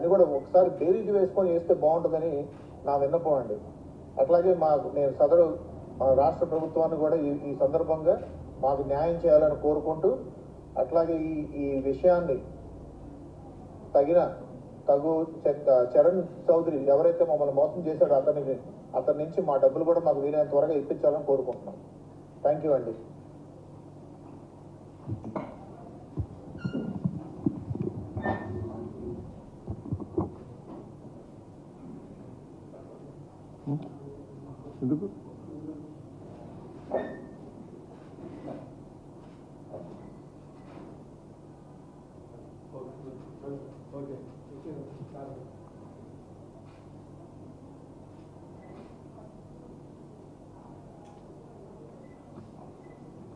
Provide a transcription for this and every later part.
అన్నీ కూడా ఒకసారి బేరీజు వేసుకొని చేస్తే బాగుంటుందని నా విన్నపం అండి. అట్లాగే నేను సదరు రాష్ట్ర ప్రభుత్వాన్ని కూడా ఈ సందర్భంగా మాకు న్యాయం చేయాలని కోరుకుంటూ, అట్లాగే ఈ విషయాన్ని తగు చరణ్ చౌదరి ఎవరైతే మమ్మల్ని మోసం చేశాడో అతని నుంచి మా డబ్బులు కూడా మాకు వీలైనంత త్వరగా ఇప్పించాలని కోరుకుంటున్నాం. థ్యాంక్ యూ అండి. ఎందుకు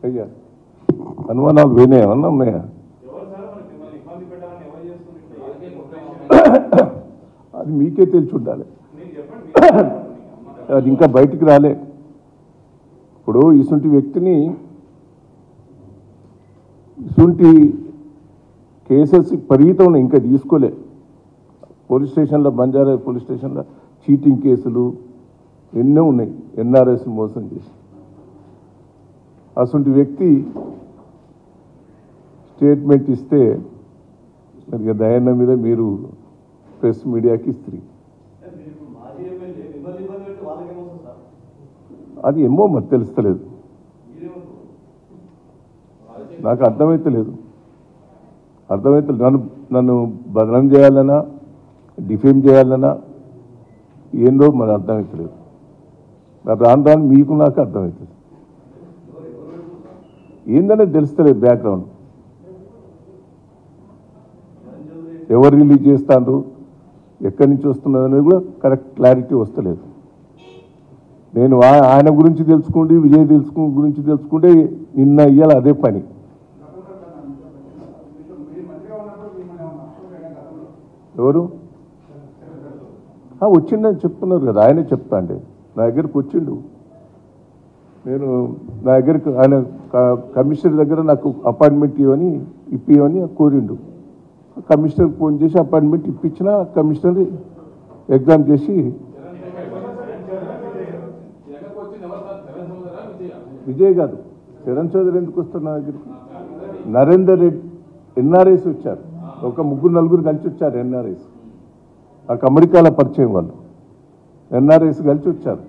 అయ్యా అనుమానాలు వేనే ఏమన్నా ఉన్నాయా? అది మీకే తెలిసి ఉండాలి, అది ఇంకా బయటికి రాలే. ఇప్పుడు ఇటువంటి వ్యక్తిని ఇటువంటి కేసెస్ పరిమితం ఇంకా తీసుకోలే. పోలీస్ స్టేషన్లో, బంజారా పోలీస్ స్టేషన్లో చీటింగ్ కేసులు ఎన్నో ఉన్నాయి, ఎన్ఆర్ఎస్ మోసం చేసి. అటువంటి వ్యక్తి స్టేట్మెంట్ ఇస్తే మరి దయాన్న మీద మీరు ప్రెస్ మీడియాకి ఇస్తారు. అది ఏమో మరి తెలుస్తలేదు, నాకు అర్థమైతలేదు. నన్ను బదనం చేయాలన్నా, డిఫేమ్ చేయాలన్నా ఏందో మరి అర్థమవుతలేదు. రాను మీకు నాకు అర్థమవుతుంది, ఏందనేది తెలుస్తలేదు. బ్యాక్గ్రౌండ్ ఎవరు రిలీజ్ చేస్తాను, ఎక్కడి నుంచి వస్తున్నది అనేది కూడా కరెక్ట్ క్లారిటీ వస్తలేదు. నేను ఆయన గురించి తెలుసుకుంటే, విజయ్ గురించి తెలుసుకుంటే నిన్న ఇయ్యాలి అదే పని. ఎవరు వచ్చిండని చెప్తున్నారు కదా, ఆయనే చెప్తా అండి. నా దగ్గరకు వచ్చిండు, నా దగ్గరకు ఆయన కమిషనర్ దగ్గర నాకు అపాయింట్మెంట్ ఇప్పియమని కోరిండు. కమిషనర్కి ఫోన్ చేసి అపాయింట్మెంట్ ఇప్పించిన, కమిషనర్ ఎగ్జామ్ చేసి విజయ్ కాదు, చరణ్ చౌదరి ఎందుకు వస్తారు నా దగ్గరికి? నరేందర్ రెడ్డి ఎన్ఆర్ఐస్ వచ్చారు, ఒక 3-4 కలిసి వచ్చారు. ఎన్ఆర్ఐస్ నాకు అమెరికాలో పరిచయం, వాళ్ళు ఎన్ఆర్ఐస్ కలిసి వచ్చారు.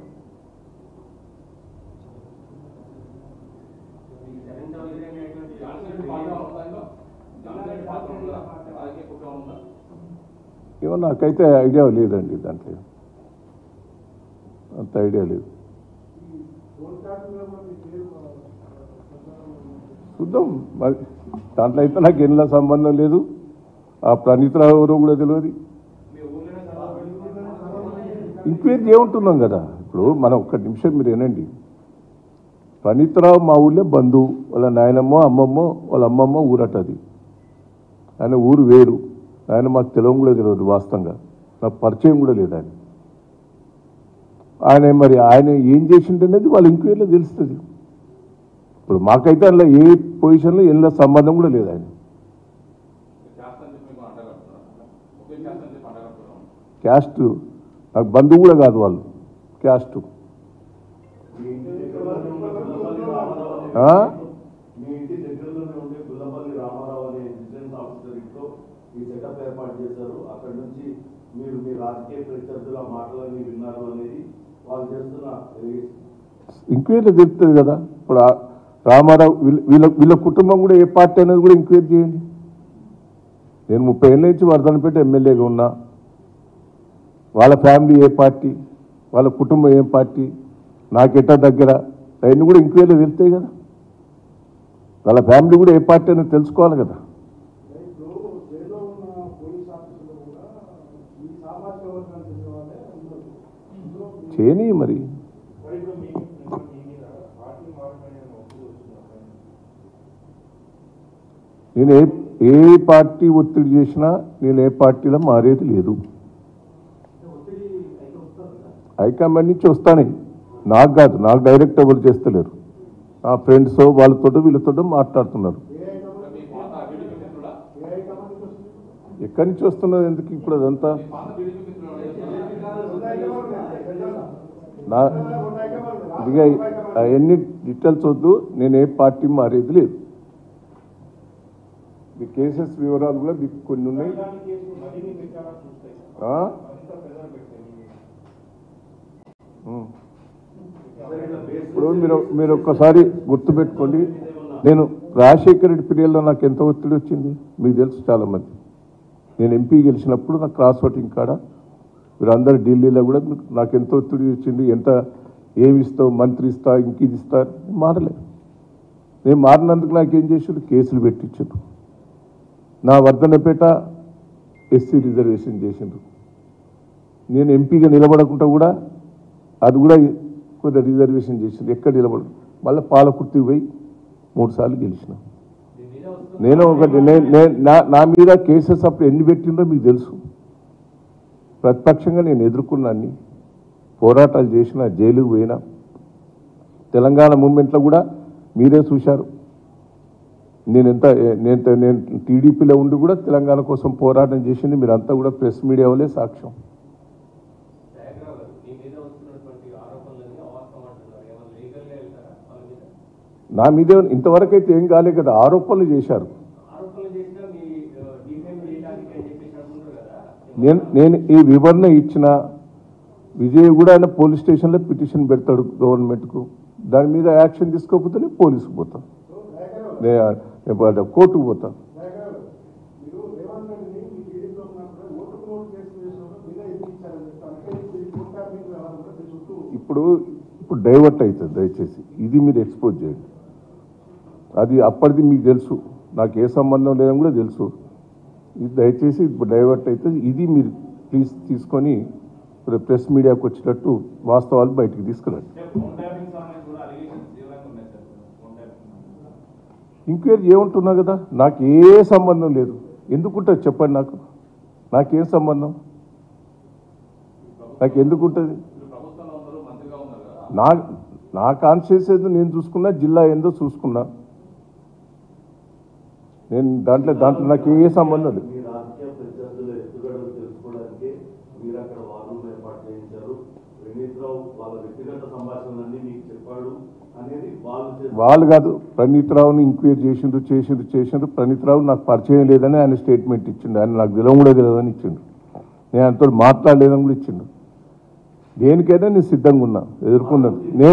ఏమో నాకైతే ఐడియా లేదండి, దాంట్లో అంత ఐడియా లేదు. చూద్దాం మరి, దాంట్లో అయితే నాకు ఎన్నో సంబంధం లేదు. ఆ ప్రణీతరావు ఎవరో కూడా తెలియదు. ఎంక్వైరీ ఏమంటున్నాం కదా. ఇప్పుడు మనం ఒక్క నిమిషం మీరు వినండి. ప్రణీతరావు మా ఊళ్ళో బంధువు, వాళ్ళ నాయనమ్మో అమ్మమ్మో వాళ్ళ అమ్మమ్మ ఊరటది. ఆయన ఊరు వేరు, ఆయన మాకు తెలియడం కూడా తెలియదు. వాస్తవంగా నాకు పరిచయం కూడా లేదు ఆయన. ఆయన ఏం చేసిండనేది వాళ్ళ ఎంక్వైరీలో తెలుస్తుంది. ఇప్పుడు మాకైతే అందులో ఏ పొజిషన్లో ఎన్నో సంబంధం కూడా లేదు. ఆయన క్యాస్ట్, నాకు బంధువు కూడా కాదు వాళ్ళు, క్యాస్ట్. ఎంక్వైరీలో తెలుస్తుంది కదా. ఇప్పుడు రామారావు వీళ్ళ కుటుంబం కూడా ఏ పార్టీ అనేది కూడా ఎంక్వైరీ చేయండి. నేను 30 ఏళ్ళ నుంచి వర్ధనపేట ఎమ్మెల్యేగా ఉన్నా. వాళ్ళ ఫ్యామిలీ ఏ పార్టీ, వాళ్ళ కుటుంబం ఏం పార్టీ, నాకెట్టా దగ్గర, అవన్నీ కూడా ఎంక్వైరీలో తెలుస్తాయి కదా. వాళ్ళ ఫ్యామిలీ కూడా ఏ పార్టీ అనేది తెలుసుకోవాలి కదా. చేయని మరి నేను ఏ పార్టీ ఒత్తిడి చేసినా నేను ఏ పార్టీలో మారేది లేదు. హైకమాండ్ నుంచి వస్తానే, నాకు కాదు, నాకు డైరెక్ట్ ఎవరు చేస్తలేరు. నా ఫ్రెండ్స్ వాళ్ళతో వీళ్ళతో మాట్లాడుతున్నారు. ఎక్కడి నుంచి వస్తున్నది ఎందుకు ఇప్పుడు అదంతా నా ఇదిగా అవన్నీ డీటెయిల్స్ వద్దు. నేను ఏ పార్టీ మారేది లేదు. మీ కేసెస్ వివరాలు కూడా మీకు కొన్ని ఉన్నాయి. ఇప్పుడు మీరు ఒక్కసారి గుర్తుపెట్టుకోండి. నేను రాజశేఖర రెడ్డి పీరియడ్లో నాకు ఎంత ఒత్తిడి వచ్చింది మీకు తెలుసు చాలామంది. నేను ఎంపీ గెలిచినప్పుడు నాకు క్రాస్ ఓటింగ్ కాడ మీరు అందరు ఢిల్లీలో కూడా నాకు ఎంత ఒత్తిడి వచ్చింది. ఎంత ఏమి ఇస్తావు, మంత్రి ఇస్తా, ఇంక ఇది ఇస్తా, మారలేదు. నేను మారినందుకు నాకేం చేసారు, కేసులు పెట్టించారు. నా వర్ధనపేట ఎస్సీ రిజర్వేషన్ చేసిండ్రు. నేను ఎంపీగా నిలబడకుండా కూడా అది కూడా కొద్దిగా రిజర్వేషన్ చేసింది. ఎక్కడ నిలబడు మళ్ళీ పాలకుర్తికి పోయి 3 సార్లు గెలిచిన. నేను ఒకటి నా మీద కేసెస్ అప్పుడు ఎన్ని పెట్టిందో మీకు తెలుసు. ప్రతిపక్షంగా నేను ఎదుర్కొన్నాన్ని పోరాటాలు చేసిన, జైలుకు పోయినా. తెలంగాణ మూమెంట్లో కూడా మీరే చూశారు. నేను టీడీపీలో ఉండి కూడా తెలంగాణ కోసం పోరాటం చేసింది మీరంతా కూడా ప్రెస్ మీడియా వల్లే సాక్ష్యం. నా మీదే ఇంతవరకు అయితే ఏం కాలే కదా, ఆరోపణలు చేశారు. నేను ఈ వివరణ ఇచ్చిన విజయ్ కూడా ఆయన పోలీస్ స్టేషన్లో పిటిషన్ పెడతాడు గవర్నమెంట్కు. దాని మీద యాక్షన్ తీసుకోకపోతే పోలీసుకు పోతాను, కోర్టుకు పోతాను. ఇప్పుడు డైవర్ట్ అవుతుంది. దయచేసి ఇది మీరు ఎక్స్పోజ్ చేయండి. అది అప్పటిది మీకు తెలుసు, నాకు ఏ సంబంధం లేదని కూడా తెలుసు. ఇది దయచేసి ఇప్పుడు డైవర్ట్ అవుతుంది. ఇది మీరు ప్లీజ్ తీసుకొని ప్రెస్ మీడియాకు వచ్చేటట్టు వాస్తవాలు బయటికి తీసుకురండి. ఎంక్వైరీ ఏముంటున్నా కదా, నాకు ఏ సంబంధం లేదు. ఎందుకుంటుంది చెప్పండి, నాకేం సంబంధం, నాకు ఎందుకుంటుంది? నా కాన్షియస్ ఏదో నేను చూసుకున్నా, జిల్లా ఏందో చూసుకున్నా. నేను దాంట్లో నాకు ఏ సంబంధం లేదు. వాళ్ళు కాదు, ప్రణీత్ రావుని ఎంక్వైరీ చేసిండ్రు. ప్రణీత్ రావు నాకు పరిచయం లేదని ఆయన స్టేట్మెంట్ ఇచ్చిండు. ఆయన నాకు తెలియదు కూడా తెలియదని ఇచ్చిండు. నేను ఆయనతో మాట్లాడలేదని కూడా ఇచ్చిండు. దేనికైనా నేను సిద్ధంగా ఉన్నా, ఎదుర్కొన్నాను. నేను